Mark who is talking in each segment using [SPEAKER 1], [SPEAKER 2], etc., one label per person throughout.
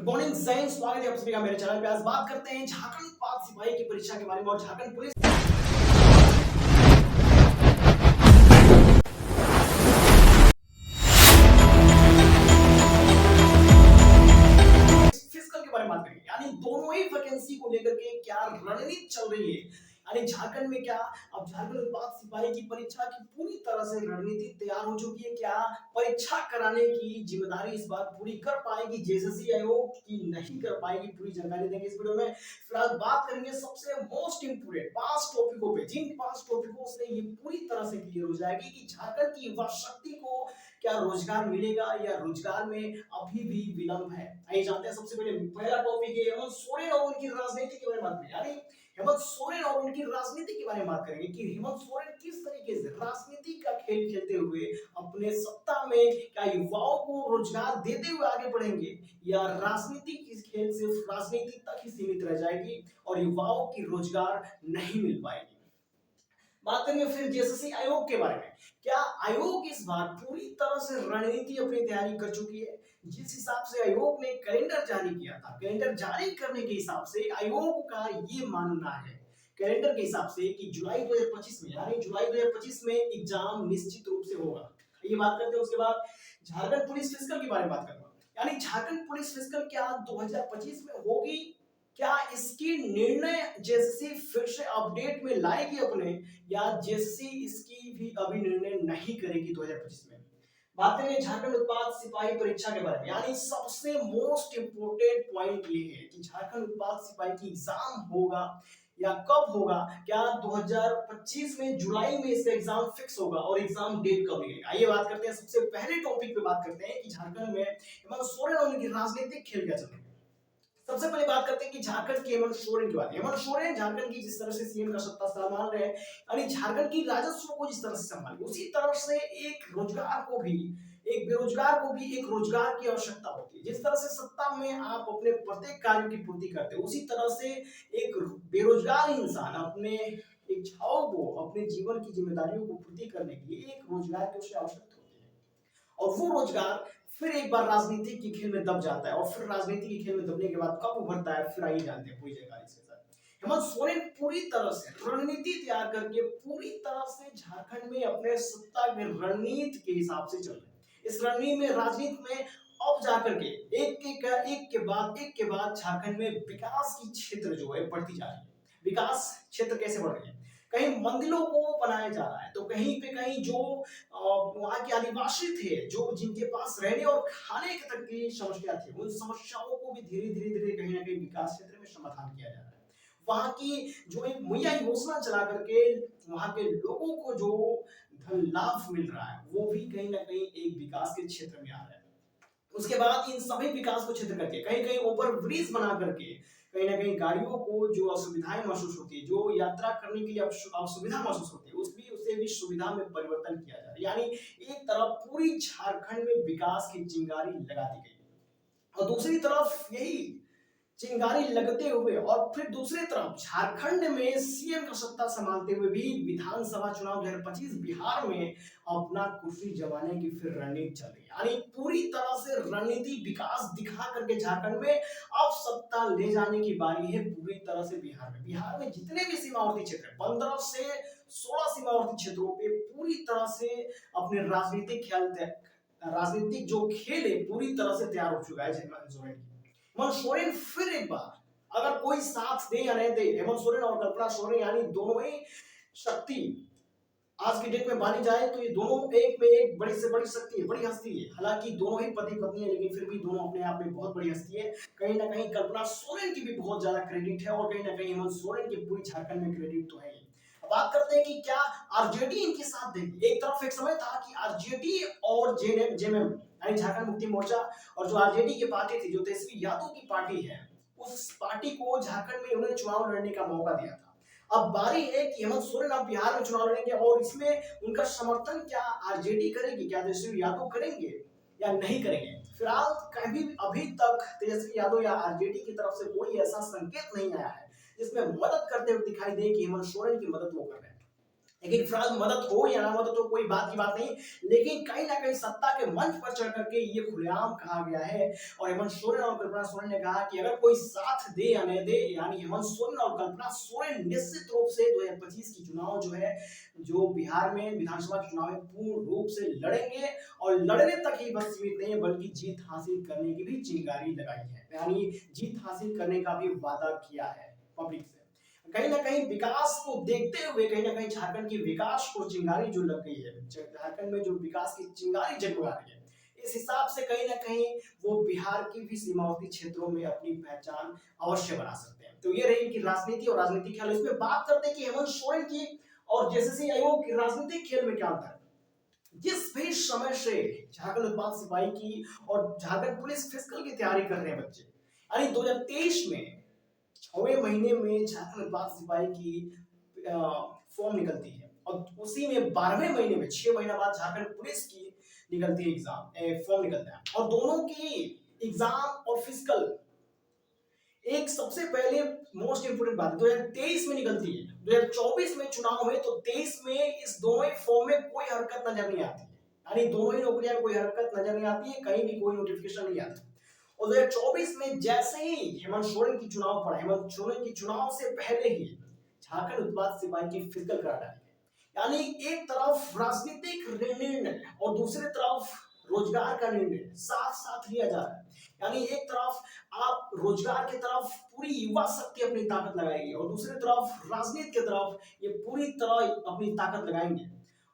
[SPEAKER 1] Morning science, स्वागत है आप सभी का मेरे चैनल पे। आज बात करते हैं झारखंड पाक सिपाही की परीक्षा के बारे में और झारखंड पुलिस फिजिकल के बारे में बात करेंगे। यानी दोनों ही वैकेंसी को लेकर के क्या रणनीति चल रही है। यानी झारखंड में क्या अब झारखंड पाक सिपाही की परीक्षा की पूरी तरह से रणनीति तैयार हो चुकी है। क्या परीक्षा कराने की जिम्मेदारी इस बार पूरी कर पाएगी जेएसएससी आयोग की नहीं कर पाएगी, पूरी जानकारी देंगे इस वीडियो में। फिलहाल बात करेंगे सबसे मोस्ट इंपोर्टेंट 5 टॉपिकों पे, जिन 5 टॉपिकों से ये पूरी तरह से क्लियर हो जाएगी कि झारखंड की युवा शक्ति को क्या रोजगार मिलेगा या रोजगार में अभी भी विलंब है। आइए जानते हैं। सबसे पहले पहला टॉपिक है हेमंत सोरेन और उनकी राजनीति के बारे में बात करेंगे। यानी हेमंत सोरेन और उनकी राजनीति के बारे में बात करेंगे कि हेमंत सोरेन किस तरीके से राजनीति का खेल खेलते हुए अपने सत्ता में क्या युवाओं को रोजगार देते हुए आगे बढ़ेंगे या राजनीति की खेल सिर्फ राजनीति तक ही सीमित रह जाएगी और युवाओं की रोजगार नहीं मिल पाएगी। बात करेंगे फिर जेएसएससी आयोग के बारे में। क्या आयोग इस बार पूरी तरह से रणनीति अपनी तैयारी कर चुकी है। जिस हिसाब से आयोग ने कैलेंडर जारी किया था, कैलेंडर जारी करने के हिसाब से आयोग का ये मानना है कैलेंडर के हिसाब से कि जुलाई 2025 में, यानी जुलाई 2025 में एग्जाम निश्चित रूप से होगा। ये बात करते हैं। उसके बाद झारखंड पुलिस फिजिकल के बारे में बात करूंगा। यानी झारखंड पुलिस फिजिकल क्या 2025 में होगी, क्या इसकी निर्णय जेएसएससी फिर से अपडेट में लाएगी अपने, या जेएसएससी इसकी भी अभी निर्णय नहीं करेगी 2025 में। बात करेंगे झारखंड उत्पाद सिपाही परीक्षा के बारे में। यानी सबसे मोस्ट इंपोर्टेंट पॉइंट ये है कि झारखंड उत्पाद सिपाही की एग्जाम होगा या कब होगा। क्या 2025 में जुलाई में इसका एग्जाम फिक्स होगा और एग्जाम डेट कब मिलेगा। आइए बात करते हैं। सबसे पहले टॉपिक पे बात करते हैं कि झारखंड में हेमंत सोरेन और उनकी राजनीतिक खेल क्या चल रहा है। सबसे पहले बात करते हैं कि झारखंड के हेमंत सोरेन की बात है। हेमंत सोरेन झारखंड की जिस तरह से सीएम का सत्ता संभाल रहे हैं, यानी झारखंड की राजस्व को जिस तरह से संभाली, उसी तरह से एक रोजगार को भी, एक बेरोजगार को भी एक रोजगार की आवश्यकता होती है। जिस तरह से सत्ता में आप अपने प्रत्येक कार्य की पूर्ति करते हैं, उसी तरह से एक बेरोजगार इंसान अपने इच्छाओं को, अपने जीवन की जिम्मेदारियों को पूर्ति करने के लिए एक रोजगार की उसे आवश्यकता होती है और वो रोजगार फिर एक बार राजनीति के खेल में दब जाता है और फिर राजनीति के खेल में दबने के बाद कब उभरता है फिर आइए जानते हैं पूरी जानकारी के साथ। हेमंत सोरेन पूरी तरह से रणनीति तैयार करके पूरी तरह से झारखंड में अपने सत्ता के रणनीति के हिसाब से चल रहे हैं। इस रणनीति में, राजनीति में अब जाकर के एक के बाद झारखंड में विकास की क्षेत्र जो है बढ़ती जा रही है। विकास क्षेत्र कैसे बढ़ रही है, कहीं मंदिरों को बनाया जा रहा है तो कहीं पे कहीं जो वहां के आदिवासी थे, जो जिनके पास रहने और खाने तक की समस्या थी, उन समस्याओं को भी धीरे धीरे धीरे कहीं ना कहीं विकास क्षेत्र में समाधान किया जा रहा है। वहां की जो एक मुहैया योजना चला करके वहां के लोगों को जो धन लाभ मिल रहा है वो भी कहीं ना कहीं एक विकास के क्षेत्र में आ रहा है। उसके बाद इन सभी विकास को क्षेत्र करके कहीं कहीं ओवर ब्रिज बना करके कहीं ना कहीं गाड़ियों को जो असुविधाएं महसूस होती है, जो यात्रा करने के लिए असुविधा महसूस होती है, उसे भी सुविधा में परिवर्तन किया जा रहा है। यानी एक तरफ पूरी झारखंड में विकास की चिंगारी लगा दी गई और दूसरी तरफ यही चिंगारी लगते हुए और फिर दूसरी तरफ झारखंड में सीएम का सत्ता संभालते हुए भी विधानसभा चुनाव 2025 बिहार में अपना कुर्सी जमाने की फिर रणनीति चल रही है। यानी पूरी तरह से रणनीति विकास दिखा करके झारखंड में अब सत्ता ले जाने की बारी है पूरी तरह से बिहार में। बिहार में जितने भी सीमावर्ती क्षेत्र 15 से 16 सीमावर्ती क्षेत्रों पे पूरी तरह से अपने राजनीतिक जो खेल है पूरी तरह से तैयार हो चुका है हेमंत सोरेन। हेमंत सोरेन फिर एक बार अगर कोई साथ दे या नहीं दे, हेमंत सोरेन और कल्पना सोरेन यानी दोनों ही शक्ति आज की डेट में मानी जाए तो ये दोनों एक में एक बड़ी से बड़ी शक्ति है, बड़ी हस्ती है। हालांकि दोनों ही पति पत्नी है लेकिन फिर भी दोनों अपने आप में बहुत बड़ी हस्ती है। कहीं ना कहीं कल्पना सोरेन की भी बहुत ज्यादा क्रेडिट है और कहीं ना कहीं हेमंत सोरेन की पूरी झारखंड में क्रेडिट तो है। बात करते हैं कि क्या आरजेडी इनके साथ देगी। एक तरफ एक समय था कि आरजेडी और जेएमएम यानी झारखंड मुक्ति मोर्चा और जो आरजेडी की पार्टी थी, जो तेजस्वी यादव की पार्टी है, उस पार्टी को झारखंड में उन्होंने चुनाव लड़ने का मौका दिया था। अब बारी है कि हेमंत सोरेन अब बिहार में चुनाव लड़ेंगे और इसमें उनका समर्थन क्या आरजेडी करेगी, क्या तेजस्वी यादव करेंगे या नहीं करेंगे। फिलहाल कभी अभी तक तेजस्वी यादव या आरजेडी की तरफ से कोई ऐसा संकेत नहीं आया है जिसमें मदद करते हुए दिखाई दे कि हेमंत सोरेन की मदद वो कर रहे हैं। लेकिन फिलहाल मदद हो या ना मदद हो कोई बात की बात नहीं, लेकिन कहीं ना कहीं सत्ता के मंच पर चढ़ करके ये खुलेआम कहा गया है। और हेमंत सोरेन और कल्पना सोरेन ने कहा कि अगर कोई साथ दे या नहीं दे, यानी हेमंत सोरेन और कल्पना सोरेन निश्चित रूप से 2025 की चुनाव जो है, जो बिहार में विधानसभा के चुनाव में पूर्ण रूप से लड़ेंगे, और लड़ने तक ही बस सीमित नहीं है बल्कि जीत हासिल करने की भी चिंगारी लगाई है, यानी जीत हासिल करने का भी वादा किया है पब्लिक से। कहीं ना कहीं विकास को देखते हुए, कहीं ना कहीं झारखंड की विकास को चिंगारी जो लग गई है, झारखंड में जो विकास की चिंगारी जगमगा रही है, इस हिसाब से कहीं ना कहीं वो बिहार की भी सीमावर्ती क्षेत्रों में अपनी पहचान अवश्य बना सकते हैं। तो ये रही इनकी राजनीति और राजनीतिक खेल। इसमें बात करते हैं कि हेमंत सोरेन की और जेएसएससी आयोग की राजनीतिक खेल में क्या अंतर है। जिस भी समय से झारखंड उत्पाद सिपाही की और झारखंड पुलिस फिजिकल की तैयारी कर रहे हैं बच्चे, यानी 2023 में 6वें महीने में झारखंड उत्पाद सिपाही की फॉर्म निकलती है, और उसी में 12वें महीने में 6 महीना बाद झारखंड पुलिस की निकलती है एग्जाम, फॉर्म निकलता है। और दोनों की एग्जाम और फिजिकल एक सबसे पहले मोस्ट इंपोर्टेंट बात 2023 में निकलती है। 2024 में चुनाव है, तो 23 में इस दोनों ही फॉर्म में कोई हरकत नजर नहीं आती है, यानी दोनों ही नौकरियां में कोई हरकत नजर नहीं आती है, कहीं भी कोई नोटिफिकेशन नहीं आता। और 2024 में जैसे ही हेमंत सोरेन की चुनाव पड़ा, हेमंत सोरेन की चुनाव से पहले ही झारखंड उत्पाद सिपाही की फिजिकल करा डाली है। यानी एक तरफ राजनीतिक निर्णय और दूसरी तरफ रोजगार का निर्णय साथ साथ लिया जा रहा है। यानी एक तरफ आप रोजगार की तरफ पूरी युवा शक्ति अपनी ताकत लगाएगी, और दूसरी तरफ राजनीति की तरफ ये पूरी तरह अपनी ताकत लगाएंगे।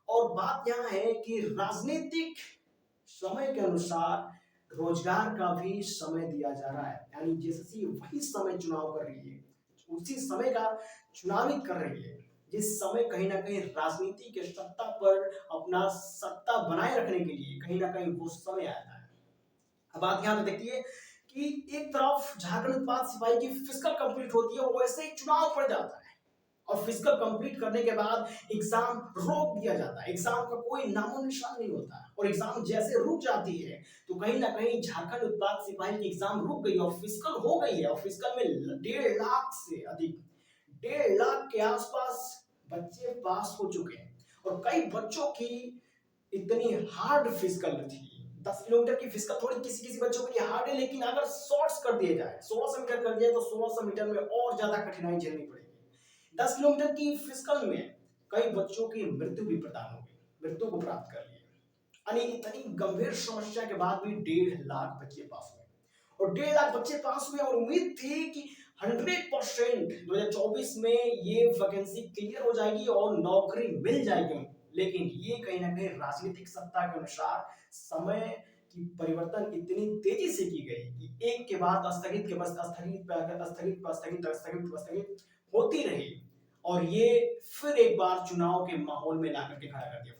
[SPEAKER 1] और बात यहाँ है कि राजनीतिक समय के अनुसार रोजगार का भी समय दिया जा रहा है, यानी जेएसएससी वही समय चुनाव कर रही है, उसी समय का चुनावी कर रही है जिस समय कहीं ना कहीं राजनीति के सत्ता पर अपना सत्ता बनाए रखने के लिए कहीं ना कहीं वो समय आता है। अब आप यहाँ पे देखिए कि एक तरफ झारखंड उत्पाद सिपाही की फिजिकल कंप्लीट होती है, वैसे ही चुनाव पड़ जाता है, और फिजिकल कंप्लीट करने के बाद एग्जाम रोक दिया जाता है, एग्जाम का कोई नामो निशान नहीं होता, और एग्जाम जैसे रुक जाती है तो कहीं ना कहीं झारखंड उत्पाद सिपाही की एग्जाम रुक गई और फिजिकल हो गई है, और फिजिकल में 1.5 लाख से अधिक, 1.5 लाख के आसपास बच्चे पास हो चुके हैं। और कई बच्चों की इतनी हार्ड फिजिकल थी, 10 किलोमीटर की फिजिकल थोड़ी किसी किसी बच्चों के लिए हार्ड है, लेकिन अगर शॉर्ट्स कर दिए जाए, 1600 मीटर कर दिया तो 1600 मीटर में और ज्यादा कठिनाई झेलनी पड़ेगी। 10 किलोमीटर की फिजिकल में कई बच्चों की मृत्यु भी प्रदान हो गई, मृत्यु को प्राप्त कर लिया, यानी इतनी गंभीर समस्या के बाद भी 1.5 लाख बच्चे पास हुए, और 1.5 लाख बच्चे पास हुए, और उम्मीद थी कि 100% 2024 में ये वैकेंसी क्लियर हो जाएगी और नौकरी मिल जाएगी। लेकिन ये कहीं ना कहीं राजनीतिक सत्ता के अनुसार समय की परिवर्तन इतनी तेजी से की गई कि एक के बाद स्थगित के बाद स्थगित स्थगित स्थगित स्थगित स्थगित होती रही, और ये फिर एक बार चुनाव के माहौल में लाकर के खड़ा कर दिया।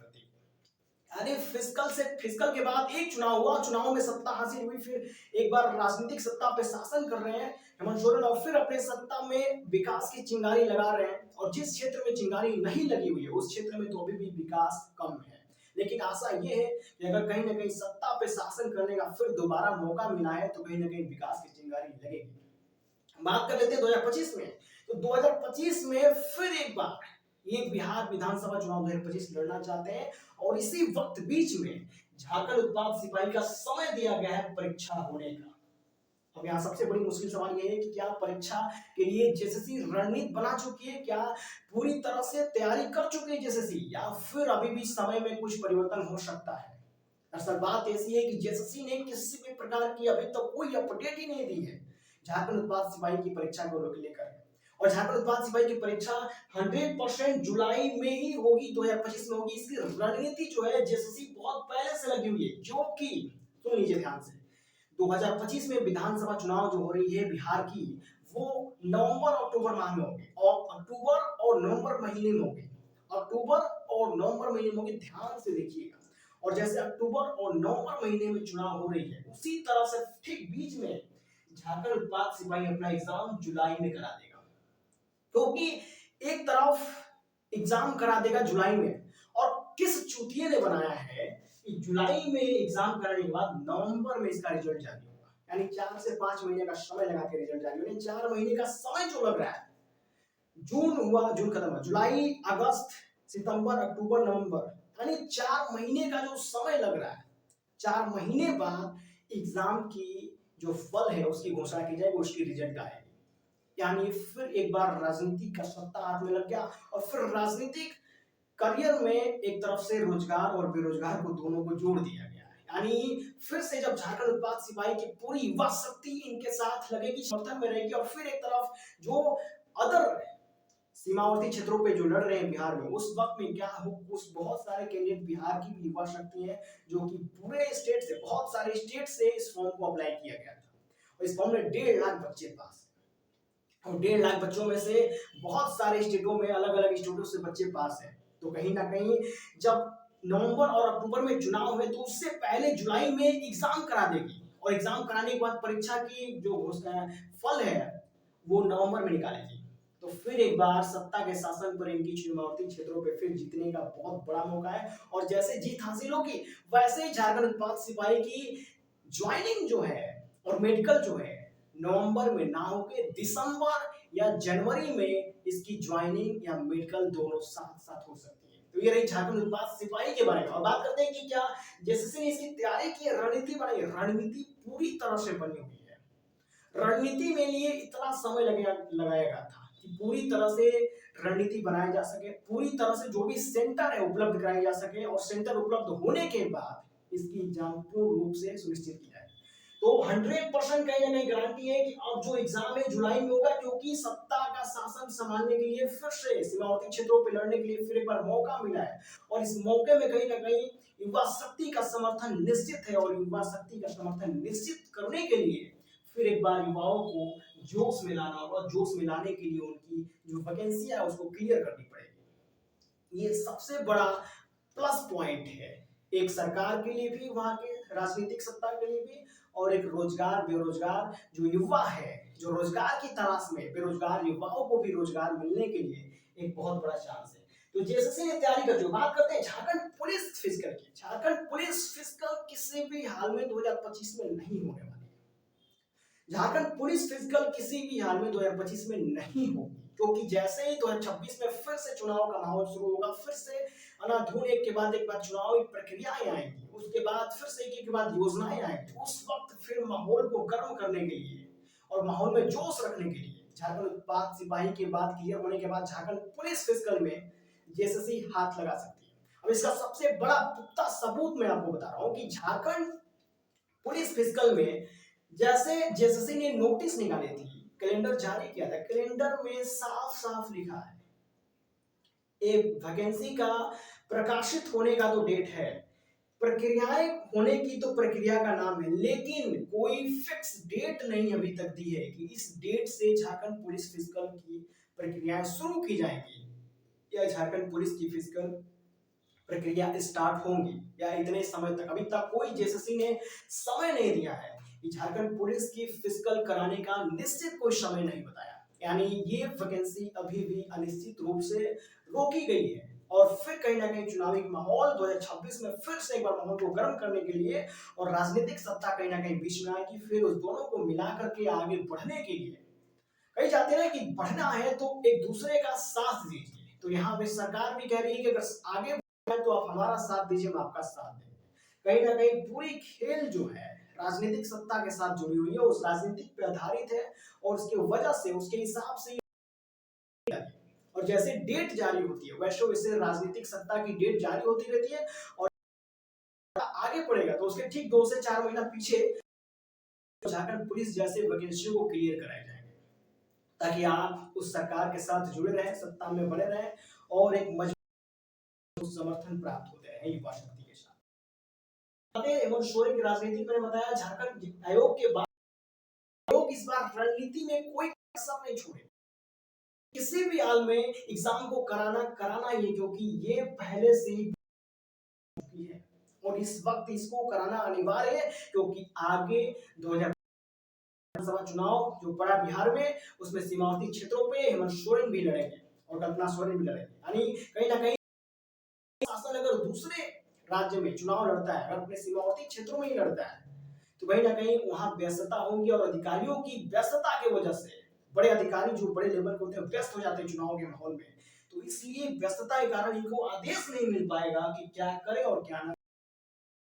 [SPEAKER 1] यानी फिजिकल के बाद एक चुनाव हुआ, चुनाव में सत्ता हासिल हुई, फिर एक बार राजनीतिक सत्ता पे शासन कर रहे हैं हेमंत सोरेन, और फिर अपने सत्ता में विकास की चिंगारी लगा रहे हैं, और जिस क्षेत्र में चिंगारी नहीं लगी हुई है उस क्षेत्र में तो अभी भी विकास कम है। लेकिन आशा ये है कि अगर कहीं ना कहीं सत्ता पे शासन करने का फिर दोबारा मौका मिला है तो कहीं ना कहीं विकास की चिंगारी लगेगी। बात कर लेते हैं 2025 में, तो 2025 में फिर एक बार ये बिहार विधानसभा चुनाव 2025 लड़ना चाहते हैं, और इसी वक्त बीच में झारखंड उत्पाद सिपाही का समय दिया गया है परीक्षा होने का। अब यहाँ सबसे बड़ी मुश्किल सवाल ये है कि क्या परीक्षा के लिए जेएसएससी रणनीति बना चुकी है, क्या पूरी तरह से तैयारी कर चुकी है जेएसएससी, या फिर अभी भी समय में कुछ परिवर्तन हो सकता है। दरअसल बात ऐसी है कि जेएसएससी ने किसी भी प्रकार की अभी तक कोई अपडेट ही नहीं दी है झारखंड उत्पाद सिपाही की परीक्षा को लेकर, और झारखंड उत्पाद सिपाही की परीक्षा 100% जुलाई में ही होगी, 2025 में होगी। इसकी रणनीति जो है जेएसएससी बहुत पहले से लगी हुई है, जो कि सुन लीजिए ध्यान से, 2025 में विधानसभा चुनाव जो हो रही है बिहार की, वो नवंबर अक्टूबर माह में होगी, और अक्टूबर और नवंबर महीने में होगी, अक्टूबर और नवंबर महीने में होगी, ध्यान से देखिएगा। और जैसे अक्टूबर और नवंबर महीने में चुनाव हो रही है, उसी तरह से ठीक बीच में झारखंड उत्पाद सिपाही अपना एग्जाम जुलाई में करा देगा, क्योंकि एक तरफ एग्जाम करा देगा जुलाई में, और किस चूतिए ने बनाया है कि जुलाई में एग्जाम कराने के बाद नवंबर में इसका रिजल्ट जारी होगा, यानी 4 से 5 महीने का समय लगा के रिजल्ट जारी होगा। 4 महीने का समय जो लग रहा है, जून हुआ, जून खत्म हुआ, जुलाई, अगस्त, सितंबर, अक्टूबर, नवंबर, यानी 4 महीने का जो समय लग रहा है, 4 महीने बाद एग्जाम की जो फल है उसकी घोषणा की जाएगी, उसकी रिजल्ट आएगी। यानी फिर एक बार राजनीति का सत्ता हाथ में लग गया, और फिर राजनीतिक करियर में एक तरफ से रोजगार और बेरोजगार को दोनों को जोड़ दिया गया है। यानी फिर से जब झारखंड उत्पाद सिपाही की पूरी युवा शक्ति इनके साथ लगेगी, समर्थन में रहेगी, और फिर एक तरफ जो अदर सीमावर्ती क्षेत्रों पे जो लड़ रहे हैं बिहार में, उस वक्त में क्या हो, उस बहुत सारे कैंडिडेट बिहार की भी युवा शक्ति है जो कि पूरे स्टेट से, बहुत सारे स्टेट से इस फॉर्म को अप्लाई किया गया था, और इस फॉर्म में 1.5 लाख बच्चे पास, और 1.5 लाख बच्चों में से बहुत सारे स्टेटों में अलग अलग स्टेटों से बच्चे पास हैं। तो कहीं ना कहीं जब नवंबर और अक्टूबर में चुनाव हुए, तो उससे पहले जुलाई में एग्जाम करा देगी, और एग्जाम कराने के बाद परीक्षा की जो फल है वो नवंबर में निकालेगी। तो फिर एक बार सत्ता के शासन पर इनकी सीमावर्ती क्षेत्रों पे फिर जीतने का बहुत बड़ा मौका है, और जैसे जीत हासिल होगी वैसे ही झारखंड उत्पाद सिपाही की ज्वाइनिंग जो है और मेडिकल जो है नवंबर में ना होके दिसंबर या जनवरी में इसकी ज्वाइनिंग या मेडिकल दोनों साथ साथ हो सकती है। तो ये रही झारखंड उत्पाद सिपाही के बारे में। और बात करते हैं कि क्या जैसे ने इसकी तैयारी की, रणनीति बनाई, रणनीति पूरी तरह से बनी हुई है। रणनीति में लिए इतना समय लगाएगा था कि पूरी तरह से रणनीति बनाई जा सके, पूरी तरह से जो भी सेंटर है उपलब्ध कराए जा सके, और सेंटर उपलब्ध होने के बाद इसकी एग्जाम पूर्ण रूप से सुनिश्चित की जाए। तो 100% कहीं ना कहीं गारंटी है कि अब जो एग्जाम है जुलाई में होगा, क्योंकि सत्ता का शासन संभालने के लिए फिर से सीमावर्ती क्षेत्रों पर लड़ने के लिए फिर एक बार मौका मिला है, और इस मौके में कहीं ना कहीं युवा शक्ति का समर्थन निश्चित है, और युवा शक्ति का समर्थन निश्चित करने के लिए फिर एक बार युवाओं को जोश में लाना होगा। जोश में लाने के लिए उनकी जो वैकेंसी है उसको क्लियर करनी पड़ेगी। ये सबसे बड़ा प्लस पॉइंट है, एक सरकार के लिए भी, वहां के राजनीतिक सत्ता के लिए भी, और एक रोजगार बेरोजगार जो युवा है, जो रोजगार की तलाश में बेरोजगार युवाओं को भी रोजगार मिलने के लिए एक बहुत बड़ा चांस है। तो जेएसएससी ने तैयारी कर, जो बात करते हैं झारखंड पुलिस फिजिकल की, झारखंड पुलिस फिजिकल किसी भी हाल में 2025 में नहीं होने वाली। झारखंड पुलिस फिजिकल किसी भी हाल में 2025 में नहीं होगी, क्योंकि जैसे ही 2026 में फिर से चुनाव का माहौल शुरू होगा, फिर से अनाधून एक के बाद एक बार चुनावी प्रक्रियाएं आएंगी, उसके बाद फिर से एक के बाद योजनाएं आएंगी, उस वक्त फिर माहौल को गर्म करने के लिए और माहौल में जोश रखने के लिए झारखंड उत्पाद सिपाही के बाद क्लियर होने के बाद झारखंड पुलिस फिजिकल में जेएसएससी हाथ लगा सकती है। अब इसका सबसे बड़ा पुख्ता सबूत मैं आपको बता रहा हूं कि झारखंड पुलिस फिजिकल में जैसे जेएसएससी ने नोटिस निकाले थी, कैलेंडर जारी किया था, कैलेंडर में साफ साफ लिखा है, एक वैकेंसी का प्रकाशित होने का तो डेट है, प्रक्रियाएं होने की तो प्रक्रिया का नाम है, लेकिन कोई फिक्स डेट नहीं अभी तक दी है कि इस डेट से झारखंड पुलिस फिजिकल की प्रक्रियाएं शुरू की जाएंगी, या झारखंड पुलिस की फिजिकल प्रक्रिया स्टार्ट होंगी, या इतने समय तक अभी तक कोई जेएसएससी ने समय नहीं दिया है कि झारखंड पुलिस की फिजिकल कराने का निश्चित कोई समय नहीं बताया। यानी ये वैकेंसी अभी भी अनिश्चित रूप से रोकी गई है, और फिर कहीं ना कहीं चुनावी माहौल 2026 में फिर से एक बार माहौल को गर्म करने के लिए और राजनीतिक सत्ता कहीं ना कहीं बीच में आएगी, फिर उस दोनों को मिला करके आगे बढ़ने के लिए कहीं चाहते हैं कि बढ़ना है तो एक दूसरे का साथ दीजिए। तो यहाँ पे सरकार भी कह रही है कि अगर आगे बढ़ना है तो आप हमारा साथ दीजिए, हम आपका साथ देंगे। कहीं ना कहीं पूरी खेल जो है राजनीतिक सत्ता के साथ जुड़ी हुई है, उस राजनीतिक पे आधारित है, और उसके वजह से उसके हिसाब से, और जैसे डेट जारी होती है वैसे वैसे राजनीतिक सत्ता की डेट जारी होती रहती है, और आगे पड़ेगा तो उसके ठीक 2 से 4 महीना पीछे झारखंड पुलिस जैसे वैकेंसियों को क्लियर कराए जाएंगे, ताकि आप उस सरकार के साथ जुड़े रहें, सत्ता में बने रहें, और एक मजबूत समर्थन प्राप्त होते रहे युवा शक्ति के साथ। हेमंत सोरेन की राजनीति मैंने बताया, झारखंड आयोग के बाद आयोग इस बार रणनीति में कोई कसर नहीं छोड़े, किसी भी हाल में एग्जाम को कराना ही, क्योंकि ये पहले से ही है, और इस वक्त इसको कराना अनिवार्य है, क्योंकि आगे 2000 विधानसभा चुनाव जो पड़ा बिहार में, उसमें सीमावर्ती क्षेत्रों पे हेमंत सोरेन भी लड़ेंगे और कल्पना सोरेन भी लड़ेंगे। यानी कहीं ना कहीं शासन अगर दूसरे राज्य में चुनाव लड़ता है, अगर अपने सीमावर्ती क्षेत्रों में ही लड़ता है, तो कहीं ना कहीं वहां व्यस्तता होंगी, और अधिकारियों की व्यस्तता की वजह से बड़े अधिकारी जो बड़े लेवल के होते हैं व्यस्त हो जाते हैं चुनाव के माहौल में, तो इसलिए व्यस्तता के कारण इनको आदेश नहीं मिल पाएगा कि क्या करें और क्या ना।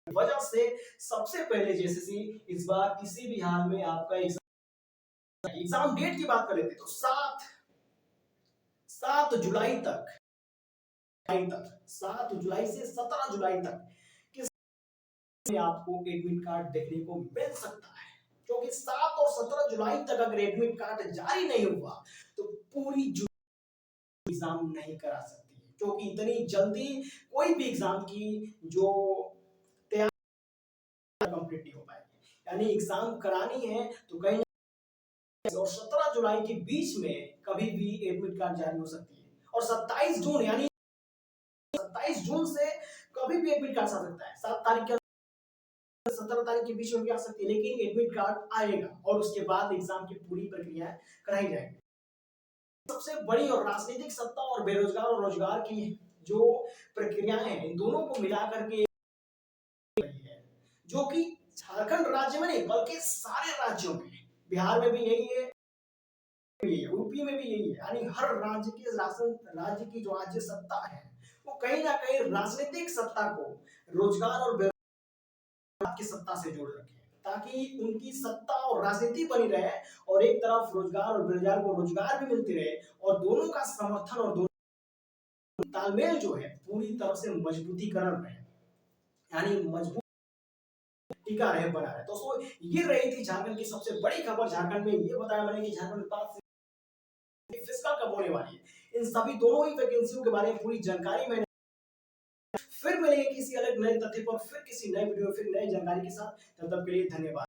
[SPEAKER 1] वजह से सबसे पहले जैसे इस बार किसी भी हाल में आपका एग्जाम डेट की बात करें तो 7 जुलाई तक 7 जुलाई से 17 जुलाई तक किसी में आपको एडमिट कार्ड देखने को मिल सकता है। क्योंकि 7 और 17 जुलाई तक अगर एडमिट कार्ड जारी नहीं हुआ तो पूरी एग्जाम नहीं करा सकती है, क्योंकि इतनी जल्दी कोई भी एग्जाम की जो तैयारी कंप्लीट नहीं हो पाएगी। यानी एग्जाम करानी है तो कहीं और 17 जुलाई के बीच में कभी भी एडमिट कार्ड जारी हो सकती है, और 27 जून यानी 27 जून से कभी भी एडमिट कार्ड आ सकता है। 7 तारीख के 17 तारीख के बीच में भी आ सकती है, लेकिन एडमिट कार्ड आएगा और उसके बाद एग्जाम की पूरी प्रक्रिया कराई जाएगी। सबसे बड़ी और राजनीतिक सत्ता और बेरोजगार और रोजगार की जो प्रक्रियाएं हैं, इन दोनों को मिलाकर के जो कि झारखंड राज्य में नहीं बल्कि सारे राज्यों में, बिहार में भी यही है, यूपी में भी यही है। यानी हर राज्य की जो राज्य सत्ता है वो कहीं ना कहीं राजनीतिक सत्ता को रोजगार और बेरोजगार की सत्ता से जोड़ रखे हैं, ताकि उनकी सत्ता और राजनीति बनी रहे और एक तरफ रोजगार और बेरोजगार को रोजगार भी मिलती रहे और दोनों का समर्थन और दोनों तालमेल जो है पूरी तरह से मजबूतीकरण रहे, यानी मजबूत टीका रहे बना रहे। दोस्तों ये रही थी झारखंड की सबसे बड़ी खबर। झारखंड में ये बताया मैंने कि झारखंड फिस्कल कब होने वाली है। इन सभी दोनों ही वैकेंसियों के बारे में पूरी जानकारी मैंने, फिर मिलेंगे किसी अलग नए तथ्य पर, फिर किसी नए वीडियो, फिर नई जानकारी के साथ। तब तक के लिए धन्यवाद।